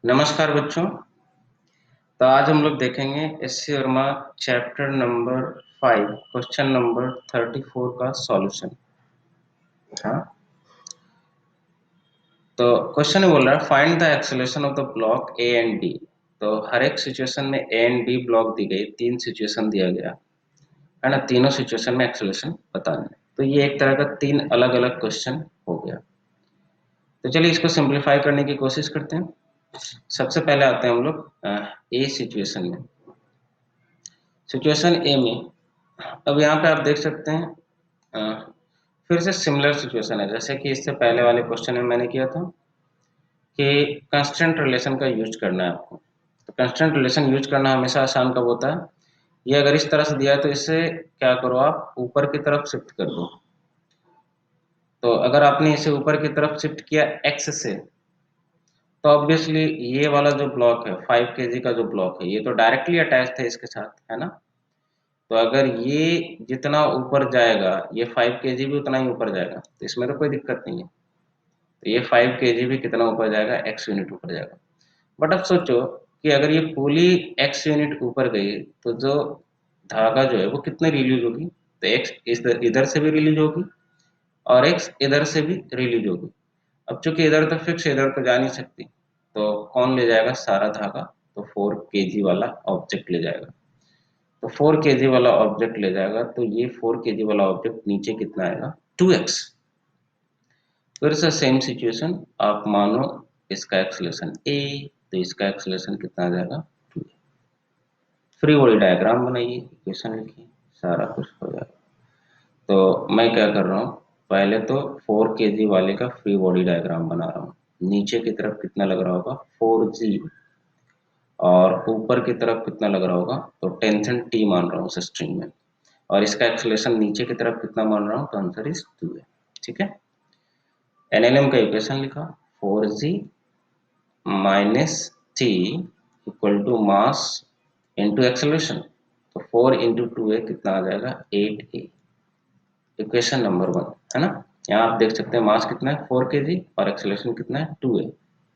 नमस्कार बच्चों। तो आज हम लोग देखेंगे SC Verma chapter number 5 question number 34 का सॉल्यूशन। हाँ, तो क्वेश्चन बोल रहा है find the acceleration of the block A and D. तो हर एक सिचुएशन में ए एंड डी ब्लॉक दी गई, तीन सिचुएशन दिया गया है ना। तीनों सिचुएशन में एक्सेलरेशन बताना है। तो ये एक तरह का तीन अलग अलग क्वेश्चन हो गया। तो चलिए इसको सिंप्लीफाई करने की कोशिश करते हैं। सबसे पहले आते हैं हम लोग ए सिचुएशन में। सिचुएशन ए में अब यहाँ पे आप देख सकते हैं फिर से सिमिलर सिचुएशन है जैसे कि इससे पहले वाले क्वेश्चन में मैंने किया था कि कंस्टेंट रिलेशन का यूज करना है आपको। तो कंस्टेंट रिलेशन यूज करना हमेशा आसान कब होता है? ये अगर इस तरह से दिया है तो इसे क्या करो, आप ऊपर की तरफ शिफ्ट कर दो। तो अगर आपने इसे ऊपर की तरफ शिफ्ट किया एक्स से, तो ऑब्वियसली ये वाला जो ब्लॉक है 5 kg का जो ब्लॉक है ये तो डायरेक्टली अटैच है इसके साथ, है ना। तो अगर ये जितना ऊपर जाएगा ये 5 kg भी उतना ही ऊपर जाएगा, तो इसमें तो कोई दिक्कत नहीं है। तो ये 5 kg भी कितना ऊपर जाएगा, x यूनिट ऊपर जाएगा। बट अब सोचो कि अगर ये पुली x यूनिट ऊपर गई तो जो धागा जो है वो कितने रिलीज होगी? तो x इधर से भी रिलीज होगी और x इधर से भी रिलीज होगी। अब चूंकि इधर तो फिक्स इधर तो जा नहीं सकती, तो कौन ले जाएगा सारा धागा? तो 4 kg वाला ऑब्जेक्ट ले जाएगा। तो 4 kg वाला ऑब्जेक्ट ले जाएगा, तो ये 4 kg वाला ऑब्जेक्ट नीचे कितना आएगा? 2x। फिर से सेम सिचुएशन, आप मानो इसका एक्सेलरेशन a, तो इसका एक्सेलरेशन कितना आ जाएगा? 2a। फ्री बॉडी डायग्राम बनाइए, इक्वेशन लिखिए, सारा कुछ हो जाएगा। तो मैं क्या कर रहा हूँ, पहले तो 4 kg वाले का फ्री बॉडी डायग्राम बना रहा हूँ। नीचे की तरफ कितना लग रहा होगा? 4g। और ऊपर की तरफ कितना लग रहा होगा? तो टेंशन t मान रहा हूँ उस स्ट्रिंग में। और इसका एक्सेलरेशन नीचे की तरफ कितना मान रहा हूँ? तो आंसर इज 2 है। ठीक है, एनएलएम का इक्वेशन लिखा, 4g minus t equal to mass into acceleration. तो 4 इंटू 2a कितना आ जाएगा? 8a। इक्वेशन नंबर 1, है ना। यहाँ आप देख सकते हैं मास कितना है 4 kg और एक्सेलरेशन कितना है 2a,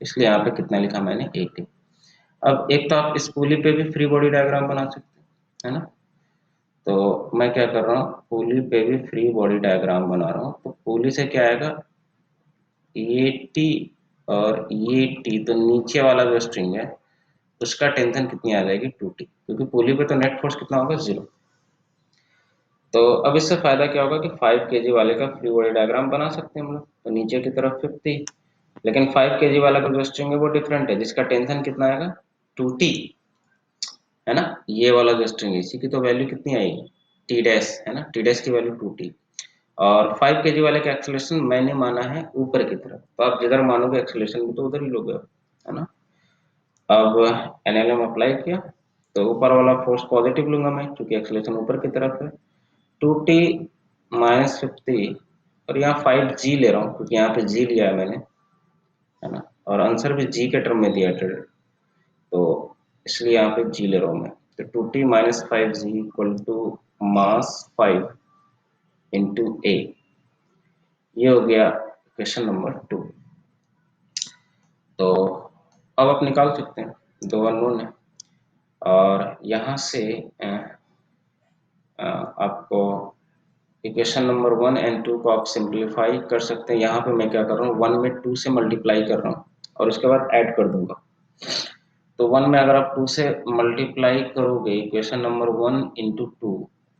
इसलिए यहाँ पे कितना लिखा मैंने? 8a। अब एक तो आप इस पुली पे भी फ्री बॉडी डायग्राम बना सकते हैं, है ना। तो मैं क्या कर रहा हूँ, पुली पे भी फ्री बॉडी डायग्राम बना रहा हूँ। तो पुली से क्या आएगा? ये टी और ये टी, तो नीचे वाला जो स्ट्रिंग है उसका टेंशन कितनी आ जाएगी? 2t, क्योंकि पुली पे तो नेट फोर्स कितना होगा? 0। तो अब इससे फायदा क्या होगा कि 5 kg वाले का फ्री बॉडी डायग्राम बना सकते हैं हम लोग। तो नीचे की तरफ 50, लेकिन 5 kg वाला का जो स्ट्रिंग है वो डिफरेंट है, जिसका टेंशन कितना आएगा? 2t, है ना। ये वाला जो स्ट्रिंग है इसी की तो वैल्यू कितनी आएगी? टी डैश, है ना, टी डैश की वैल्यू 2t। और 5 kg वाले का एक्सेलरेशन मैंने माना है ऊपर की तरफ, तो आप जिधर मानोगे एक्सेलरेशन भी तो उधर ही लोगे, है ना। अब एनएलएम अप्लाई किया तो ऊपर वाला फोर्स पॉजिटिव लूंगा मैं, क्योंकि एक्सेलरेशन ऊपर की तरफ है। 2t माइनस 50, और यहाँ 5g ले रहा हूँ क्योंकि यहाँ पे g लिया है मैंने, है ना। और आंसर भी g के टर्म में दिया है, तो इसलिए यहाँ पे g ले रहा हूँ मैं। तो 2t minus 5g equal to mass 5 into a। ये हो गया क्वेश्चन नंबर 2। तो अब आप निकाल सकते हैं, दो अननोन है। और यहाँ से आपको इक्वेशन नंबर 1 एंड 2 को आप सिंप्लीफाई कर सकते हैं। यहाँ पे मैं क्या कर रहा हूँ, 1 में 2 से मल्टीप्लाई कर रहा हूँ और उसके बाद ऐड कर दूंगा। तो 1 में अगर आप 2 से मल्टीप्लाई करोगे इक्वेशन नंबर 1 इंटू 2,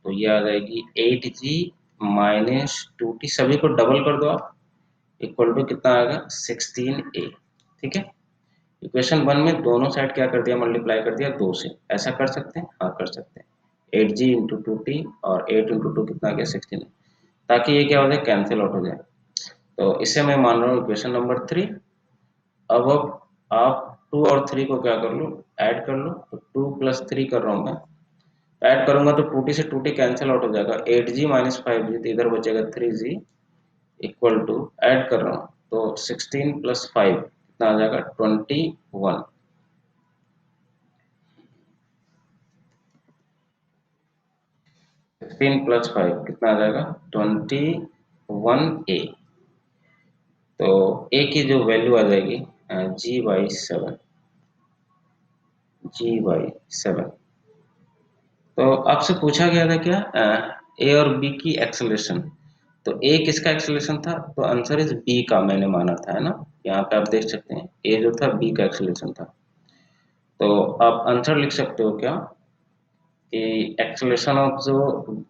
तो ये आ जाएगी 8g माइनस 2t, सभी को डबल कर दो आप, इक्वल टू कितना आएगा? 16a। ठीक है, इक्वेशन 1 में दोनों साइड क्या कर दिया? मल्टीप्लाई कर दिया 2 से। ऐसा कर सकते हैं? हाँ कर सकते हैं। 8g इंटू 2t और 8 इंटू 2 कितना आ गया? 16, ताकि ये क्या हो जाए? कैंसिल आउट हो जाए। तो इसे मैं मान रहा हूँ इक्वेशन नंबर 3। अब आप 2 और 3 को क्या कर लो? ऐड कर लो। तो 2 प्लस 3 कर रहा हूँ मैं, ऐड करूंगा तो 2t से 2t कैंसिल आउट हो जाएगा। 8g माइनस 5g, तो इधर बचेगा 3g इक्वल टू, ऐड कर रहा हूँ तो 16 प्लस 5 कितना आ जाएगा? 21। 16 प्लस 5 कितना आ जाएगा? 21a। तो a की जो वैल्यू आ जाएगी g/7, g/7। तो आपसे पूछा गया था क्या, ए और बी की एक्सेलरेशन। तो ए किसका एक्सेलरेशन था, तो आंसर इज बी का मैंने माना था, है ना। यहाँ पे आप देख सकते हैं ए जो था बी का एक्सेलरेशन था। तो आप आंसर लिख सकते हो क्या कि एक्सेलरेशन ऑफ जो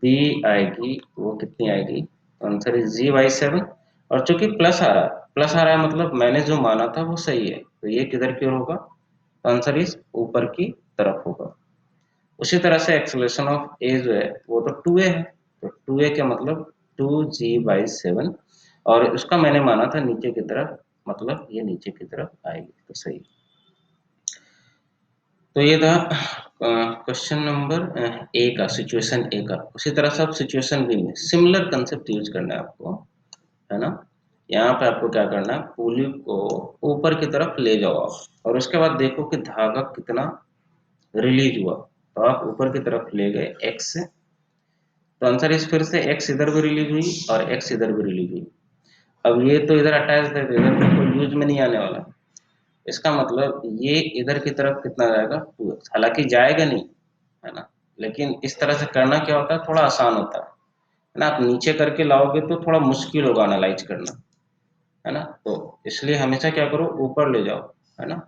बी आएगी वो कितनी आएगी, तो आंसर इज g/7। और चूंकि प्लस आ रहा है मतलब मैंने जो माना था वो सही है, तो ये किधर की ओर होगा, तो आंसर इज ऊपर की तरफ होगा। उसी तरह से एक्सेलरेशन ऑफ ए जो है वो तो 2a है, तो 2a का मतलब 2g/7, और उसका मैंने माना था नीचे की तरफ, मतलब ये नीचे की तरफ आएगी, तो सही। तो ये था क्वेश्चन नंबर ए का, सिचुएशन ए का। उसी तरह से आप सिचुएशन बी में सिमिलर कंसेप्ट यूज करना है आपको, है ना। यहाँ पे आपको क्या करना है, पुली को ऊपर की तरफ ले जाओ आप, और उसके बाद देखो कि धागा कितना रिलीज हुआ। तो आप ऊपर की तरफ ले गए एक्स से, तो आंसर इस फिर से एक्स इधर भी रिलीज हुई और एक्स इधर भी रिलीज हुई। अब ये तो इधर अटैच है, तो इधर तो कोई यूज में नहीं आने वाला। इसका मतलब ये इधर की तरफ कितना जाएगा, 2x। हालांकि जाएगा नहीं, है ना, लेकिन इस तरह से करना क्या होता है, थोड़ा आसान होता है ना। आप नीचे करके लाओगे तो थोड़ा मुश्किल होगा एनालाइज करना, है ना। तो इसलिए हमेशा क्या करो, ऊपर ले जाओ, है ना।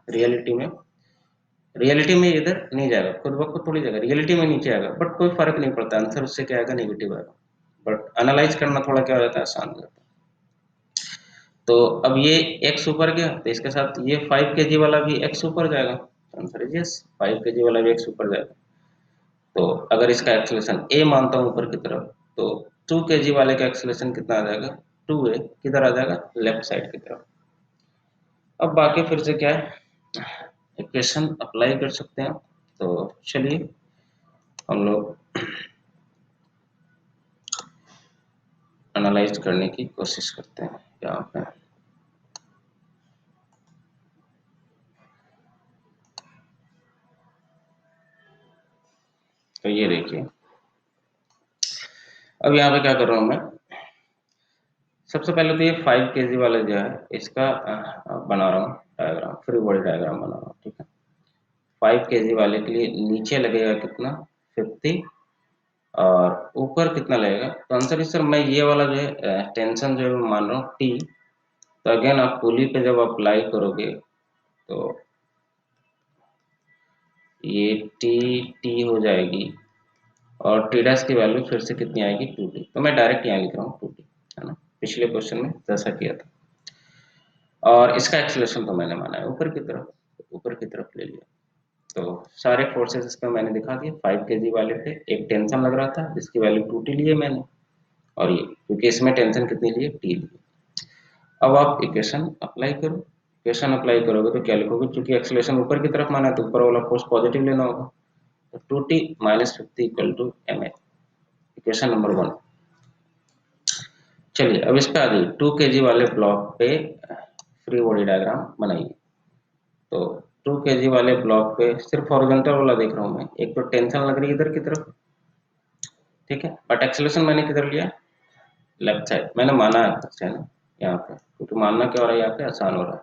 रियलिटी में इधर नहीं जाएगा, खुद ब खुद थोड़ी जाएगा, रियलिटी में नीचे आएगा, बट कोई फर्क नहीं पड़ता, आंसर उससे क्या आएगा, नेगेटिव आएगा। बट एनालाइज करना थोड़ा क्या हो जाता है, आसान हो जाता है। तो अब ये x ऊपर गया, तो इसके साथ ये 5 kg वाला भी x ऊपर जाएगा, आंसर इज यस, 5 kg वाला भी x ऊपर जाएगा। तो अगर इसका एक्सेलरेशन a मानता हूँ ऊपर की तरफ, तो 2 kg वाले का एक्सेलरेशन कितना आ जाएगा, 2a किधर आ जाएगा, लेफ्ट साइड की तरफ। अब बाकी फिर से क्या है, इक्वेशन अप्लाई कर सकते हैं। तो चलिए हम लोग एनालाइज करने की कोशिश करते हैं यहाँ पे। तो ये देखिए, अब यहाँ पे क्या कर रहा हूँ मैं, सबसे पहले तो ये 5 kg वाला जो है इसका बना रहा हूँ डायग्राम, फ्री बॉडी डायग्राम बना रहा हूँ, ठीक है। 5 kg वाले के लिए नीचे लगेगा कितना, 50, और ऊपर कितना लगेगा, तो आंसर इस सर मैं ये वाला जो है टेंशन जो है मैं मान रहा हूँ टी। तो अगेन आप पुली पे जब अप्लाई करोगे तो ये टी टी हो जाएगी, और टी डैश की वैल्यू फिर से कितनी आएगी, 2t। तो मैं डायरेक्ट यहाँ लिख रहा हूँ 2t, है ना, पिछले क्वेश्चन में जैसा किया था। और इसका एक्सेलरेशन तो मैंने माना है ऊपर की तरफ, ऊपर की तरफ ले लिया। तो सारे फोर्सेस इसमें मैंने दिखा दिए। 5 kg वाले पे एक टेंशन लग रहा था जिसकी वैल्यू 2t लिए मैंने, और ये क्योंकि इसमें टेंशन कितनी लिए, टी लिए। अब आप इक्वेशन अप्लाई करो, इक्वेशन अप्लाई करोगे तो क्या लिखोगे, क्योंकि एक्सेलरेशन ऊपर की तरफ माना है तो ऊपर वाला फोर्स पॉजिटिव लेना होगा, तो 2t - 50 equal to ma, equation number 1। चलिए अब इस पे आ जाइए, 2 kg वाले ब्लॉक पे फ्री बॉडी डायग्राम बनाइए। तो 2 kg वाले ब्लॉक पे सिर्फ हॉरिजॉन्टल वाला देख रहा हूँ मैं, एक तो टेंशन लग रही है इधर की तरफ, ठीक है, बट एक्सेलरेशन मैंने किधर लिया, लेफ्ट साइड, मैंने माना है ना यहाँ पे, क्योंकि मानना क्या हो रहा है यहाँ पे, आसान हो रहा है,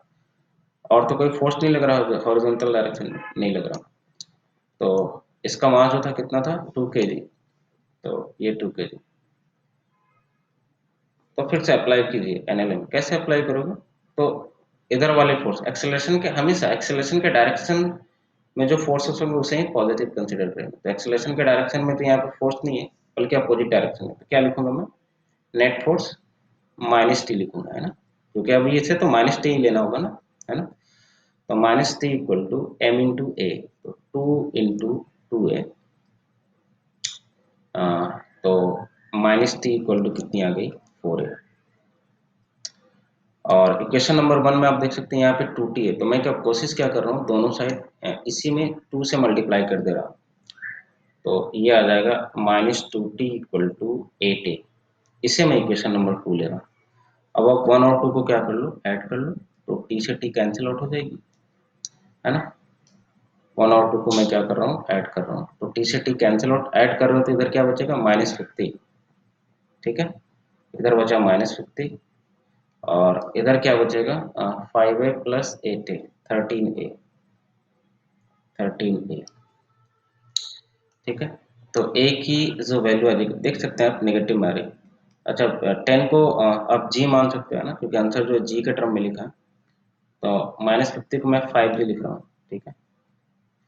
और तो कोई फोर्स नहीं लग रहा हॉरिजॉन्टल डायरेक्शन में, नहीं लग रहा। तो इसका मास जो था कितना था, 2 kg, तो ये 2 kg। तो फिर से अप्लाई कीजिए एनएलएम, कैसे अप्लाई करोगे, तो इधर वाले फोर्स एक्सेलरेशन के, हमेशा एक्सेलरेशन के डायरेक्शन में जो फोर्सेस होंगे उसे ही पॉजिटिव कंसीडर करेंगे। तो एक्सेलरेशन के डायरेक्शन में तो यहाँ पे फोर्स नहीं है, बल्कि अपोजिट डायरेक्शन में, तो क्या लिखूंगा मैं, नेट फोर्स -t लिखूंगा, है ना, क्योंकि अभी इसे तो -t ही लेना होगा ना, है ना। तो -t equal to m into A, तो 2 × 2a, तो -t इक्वल टू कितनी आ गई, 4a। और इक्वेशन नंबर 1 में आप देख सकते हैं यहाँ पे 2t है, तो मैं क्या कोशिश क्या कर रहा हूँ, दोनों साइड इसी में 2 से मल्टीप्लाई कर दे रहा हूँ। तो ये आ जाएगा -2t इक्वल टू 8a, इसे मैं इक्वेशन नंबर 2 ले रहा हूँ। अब आप 1 और 2 को क्या कर लो, ऐड कर लो, तो t से t कैंसिल आउट हो जाएगी, है ना। 1 और 2 को मैं क्या कर रहा हूँ, ऐड कर रहा हूँ, तो t से t कैंसिल आउट, ऐड कर रहे हो तो इधर क्या बचेगा, -50, ठीक है, इधर बचा -50, और इधर क्या बचेगा, 5a + 8a, 13a, 13A, ठीक है। तो A की जो वैल्यू आ जाएगी, देख सकते हैं आप नेगेटिव में आ रही है। अच्छा, 10 को आप G मान सकते हैं ना, क्योंकि आंसर जो G के टर्म में लिखा है। तो -50 को मैं 5G लिख रहा हूँ, ठीक है,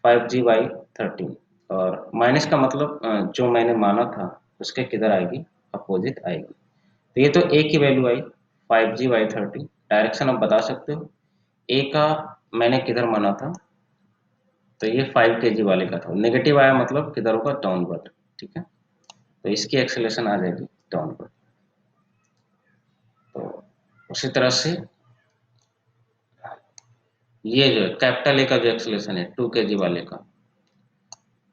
5G/13। और माइनस का मतलब जो मैंने माना था उसके किधर आएगी, अपोजिट आएगी। तो ये तो A की वैल्यू आई 5G/13। डायरेक्शन आप बता सकते हो, A का मैंने किधर माना था, तो ये 5 kg वाले का था। नेगेटिव आया मतलब किधर होगा, डाउनवर्ड, ठीक है। तो इसकी एक्सेलेरेशन आ जाएगी डाउनवर्ड। तो उसी तरह से ये जो कैपिटल ए का जो एक्सेलेरेशन है 2 kg वाले का,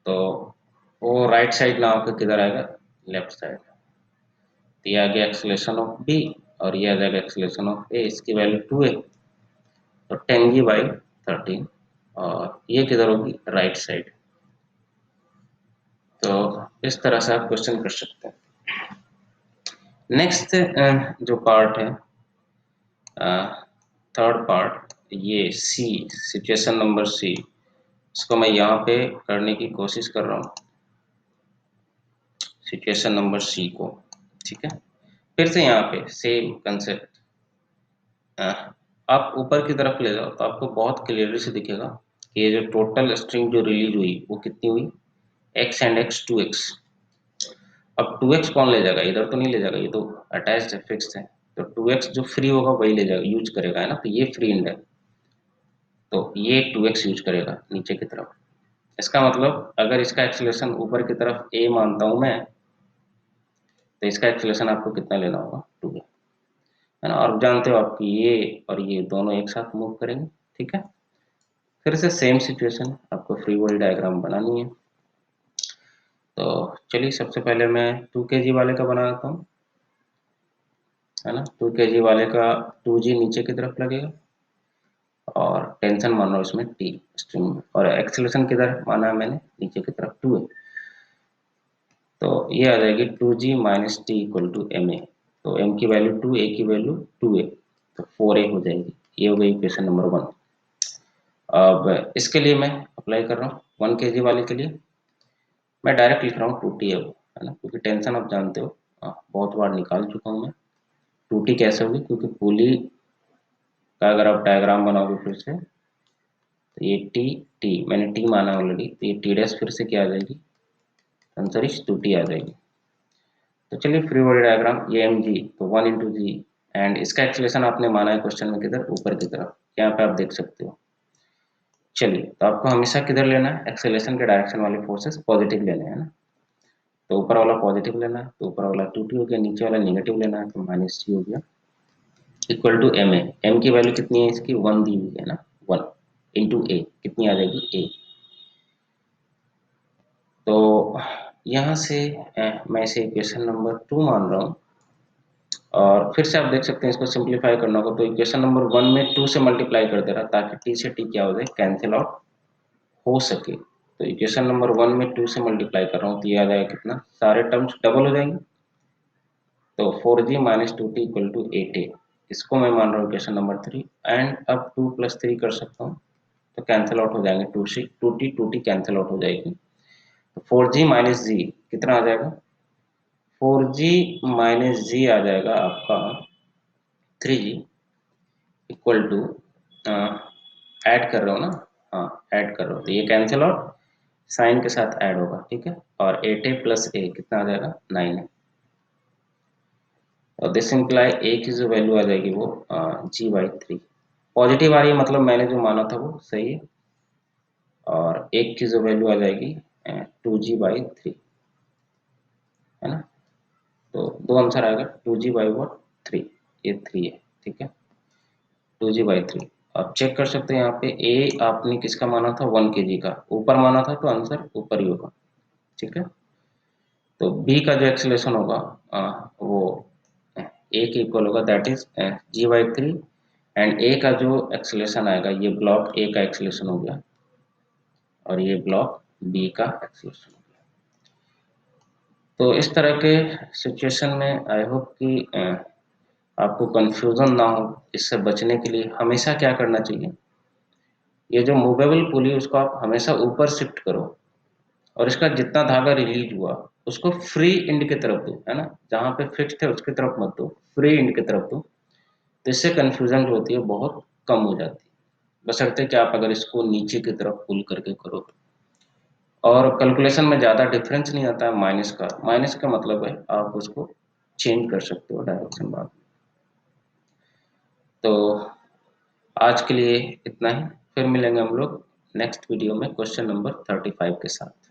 तो वो राइट साइड ना होकर किधर आएगा, लेफ्ट साइड। तो ये आ गया एक्सेलेरेशन ऑफ बी, और ये आ जाएगा एक्सेलेरेशन ऑफ ए। इसकी वैल्यू 2 है, तो 10G/13, और ये किधर होगी, राइट साइड। तो इस तरह से आप क्वेश्चन कर सकते हैं। नेक्स्ट जो पार्ट है, थर्ड पार्ट, ये सी, सिचुएशन नंबर सी, इसको मैं यहाँ पे करने की कोशिश कर रहा हूँ, सिचुएशन नंबर सी को, ठीक है। फिर से यहाँ पे सेम कंसेप्ट, आप ऊपर की तरफ ले जाओ तो आपको बहुत क्लियरली से दिखेगा कि ये जो टोटल स्ट्रिंग जो रिलीज हुई वो कितनी हुई, x एंड x 2x। अब 2x कौन ले जाएगा, इधर तो नहीं ले जाएगा, ये तो अटैच्ड है, फिक्स्ड है। तो 2x जो फ्री होगा वही ले जाएगा, यूज करेगा, है ना। तो ये फ्री एंड है, तो ये 2x यूज करेगा नीचे की तरफ। इसका मतलब अगर इसका एक्सेलरेशन ऊपर की तरफ a मानता हूं मैं, तो इसका एक्सेलरेशन आपको कितना लेना होगा, 2a, है ना। और जानते हो आप कि ये और ये दोनों एक साथ मूव करेंगे, ठीक है। फिर से सेम सिचुएशन, आपको फ्री बॉडी डायग्राम बनानी है। तो चलिए सबसे पहले मैं 2 kg वाले का बना देता हूँ, है ना। 2 kg वाले का 2G नीचे की तरफ लगेगा, और टेंशन मान लो इसमें T स्ट्रिंग में, और एक्सेलरेशन किधर माना है मैंने, नीचे की तरफ 2 है। तो ये आ जाएगी 2G - T = ma। तो m की वैल्यू 2, a की वैल्यू 2a, तो 4a हो जाएगी। ये हो गई इक्वेशन नंबर 1। अब इसके लिए मैं अप्लाई कर रहा हूँ 1 kg वाले के लिए, मैं डायरेक्ट लिख रहा हूँ 2t है वो, है ना, क्योंकि टेंशन आप जानते हो, बहुत बार निकाल चुका हूँ मैं। 2t कैसे होगी, क्योंकि पुली का अगर आप डायग्राम बनाओगे फिर से, तो ये t मैंने t माना ऑलरेडी, तो ये t' फिर से क्या आ जाएगी, आंसर इज 2t आ जाएगी। तो चलिए फ्री बॉडी डायग्राम, ये mg, तो 1 × g, एंड इसका एक्सेलरेशन आपने माना है क्वेश्चन में किधर, ऊपर की तरफ, यहाँ पे आप देख सकते हो। चलिए, तो आपको हमेशा किधर लेना है, एक्सेलरेशन के डायरेक्शन वाले फोर्सेस पॉजिटिव लेने हैं ना। तो ऊपर वाला पॉजिटिव लेना है, तो ऊपर वाला 2t हो गया, नीचे वाला नेगेटिव लेना है, तो -g हो गया, इक्वल टू ma। m की वैल्यू कितनी है इसकी, 1 दी हुई है ना, 1 × a कितनी आ जाएगी, a। तो यहाँ से मैं इसे इक्वेशन नंबर 2 मान रहा हूँ, और फिर से आप देख सकते हैं इसको सिंप्लीफाई करना होगा, तो इक्वेशन नंबर 1 में 2 से मल्टीप्लाई कर दे रहा, ताकि t से t क्या हो जाए, कैंसिल आउट हो सके। तो इक्वेशन नंबर 1 में 2 से मल्टीप्लाई कर रहा हूँ, तो ये आ जाएगा कितना, सारे टर्म्स डबल हो जाएंगे, तो 4G - 2t = 8a। इसको मैं मान रहा हूँ इक्वेशन नंबर 3, एंड अब 2 + 3 कर सकता हूँ, तो कैंसिल आउट हो जाएंगे, 2t कैंसिल आउट हो जाएगी। तो 4G - g कितना आ जाएगा, 4G - g आ जाएगा आपका 3G, इक्वल टू, ऐड कर रहे हो ना, हाँ ऐड कर रहे हो, तो ये कैंसिल आउट साइन के साथ ऐड होगा, ठीक है। और 8a + a कितना आ जाएगा, 9 है। और दिस इम्प्लाई a की जो वैल्यू आ जाएगी वो g/3 पॉजिटिव आ रही है, मतलब मैंने जो माना था वो सही है। और एक की जो वैल्यू आ जाएगी 2g/3, है ना। तो दो आंसर आएगा, 2g/3, ये 3 है, ठीक है, 2g/3। आप चेक कर सकते हैं यहाँ पे a आपने किसका माना था, 1 kg का, ऊपर माना था तो आंसर ऊपर ही होगा, ठीक है। तो b का जो एक्सेलरेशन होगा वो a के इक्वल होगा, that is g/3, and a का जो एक्सेलरेशन आएगा, ये ब्लॉक a का एक्सेलरेशन हो गया, और ये ब्लॉक b का एक्सेलरेशन हो गया। तो इस तरह के सिचुएशन में आई होप कि आपको कंफ्यूजन ना हो। इससे बचने के लिए हमेशा क्या करना चाहिए, ये जो मूवेबल पुली उसको आप हमेशा ऊपर शिफ्ट करो, और इसका जितना धागा रिलीज हुआ उसको फ्री एंड की तरफ दो, है ना, जहाँ पे फिक्स्ड है उसकी तरफ मत दो, फ्री एंड की तरफ दो। तो इससे कंफ्यूजन जो होती है बहुत कम हो जाती है, बशर्ते कि आप अगर इसको नीचे की तरफ पुल करके करो तो। और कैलकुलेशन में ज़्यादा डिफरेंस नहीं आता है माइनस का, माइनस का मतलब है आप उसको चेंज कर सकते हो डायरेक्शन बाद में। तो आज के लिए इतना ही, फिर मिलेंगे हम लोग नेक्स्ट वीडियो में क्वेश्चन नंबर 35 के साथ।